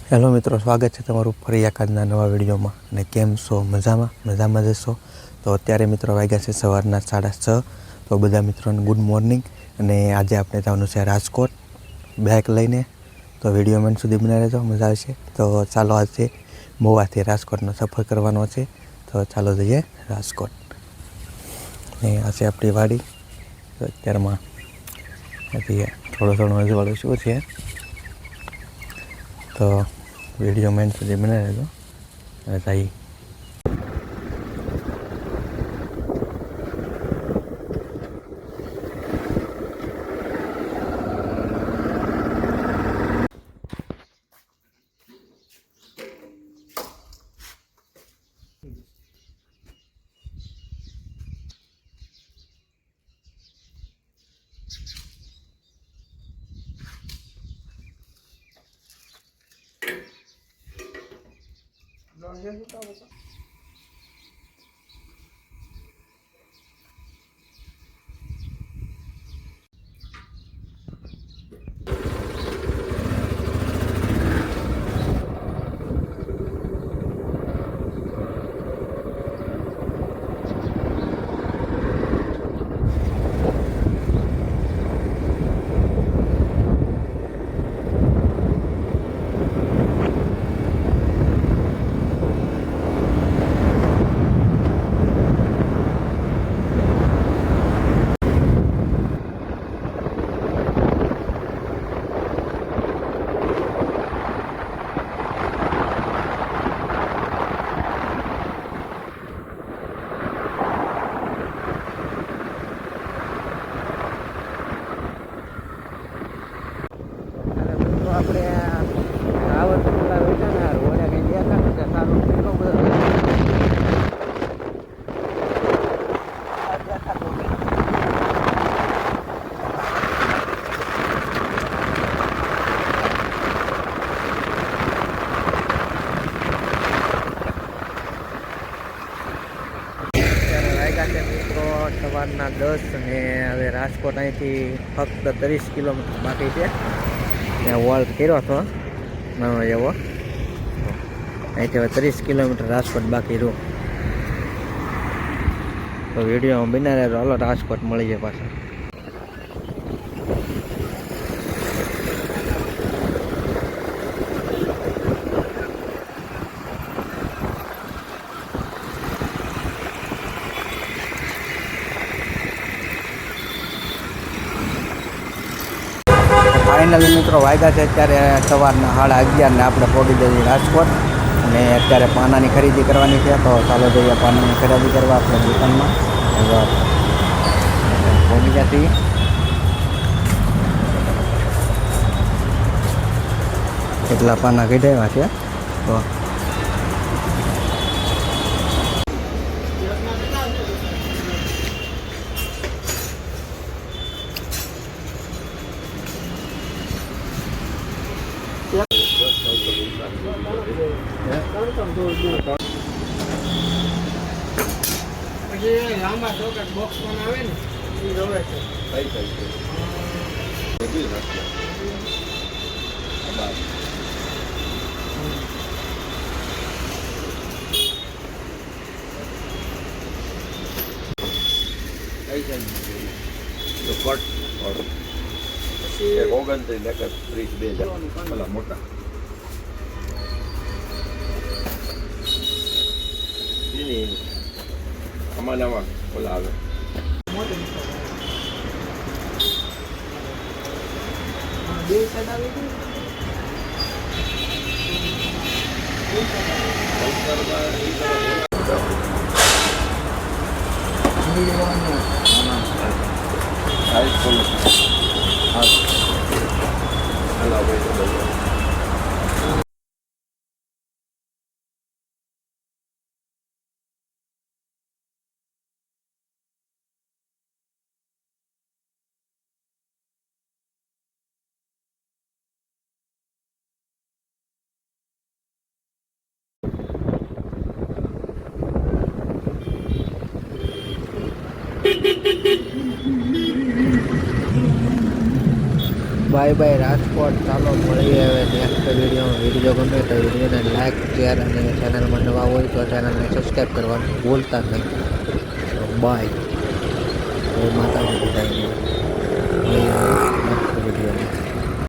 Hello મિત્રો, સ્વાગત છે તમારું ફરી એકાદના નવા વિડીયોમાં. અને કેમ છો? મજામાં જશો. તો અત્યારે મિત્રો વાગ્યા છે સવારના 6:30. તો બધા મિત્રોને ગુડ મોર્નિંગ. અને આજે આપણે જવાનું છે રાજકોટ બાઇક લઈને. તો વિડીયો મેન સુધી બનાવી રહેજો, મજા આવશે. તો ચાલો આજે મોવાથી રાજકોટનો સફર કરવાનો છે. તો ચાલો જઈએ રાજકોટ. ને આ છે આપણી વાડી. તો અત્યારમાં હજી થોડું અજવાળું શું છે. તો વિડીયો મેન સુધી બનાવી રહેજો. જઈએ. આપણે રાવત પેલા બેઠા ને રોડે કઈ દેખા ને સારું કેટલો બધો મિત્રો સવારના 10 અને હવે રાજકોટ અહીંથી ફક્ત 30 કિલોમીટર બાકી છે. ત્યાં વોલ કર્યો હતો નાનો એવો. અહીંથી હવે 30 કિલોમીટર રાજકોટ બાકી રહ્યું. તો વિડીયોમાં બના રહેજો. હાલો રાજકોટ મળી જાય પાછા. ફાઇનલી મિત્રો વાગ્યા છે અત્યારે સવારના 11:30 ને આપણે પહોંચી જઈએ રાજકોટ. અને અત્યારે પાનાની ખરીદી કરવાની છે. તો ચાલો જઈએ પાનાની ખરીદી કરવા આપણે દુકાનમાં. પહોંચી ગયા છીએ. કેટલા પાના કઢાવ્યા છે. તો લાંબા ચોકટ બોક્સ પણ આવે ને એ રવે છે. મોટા આમાં ઓલા આવે બે સાઈડ આવી ગઈ. Bye bye Rajkot. ચાલો મળીએ હવે નેક્સ્ટ વિડીયોમાં. વિડીયો ગમે તો વિડીયોને લાઈક શેર અને ચેનલમાં નવા હોય તો ચેનલને સબસ્ક્રાઈબ કરવાનું ભૂલતા નહીં. બાય. જય માતાજી બધાને.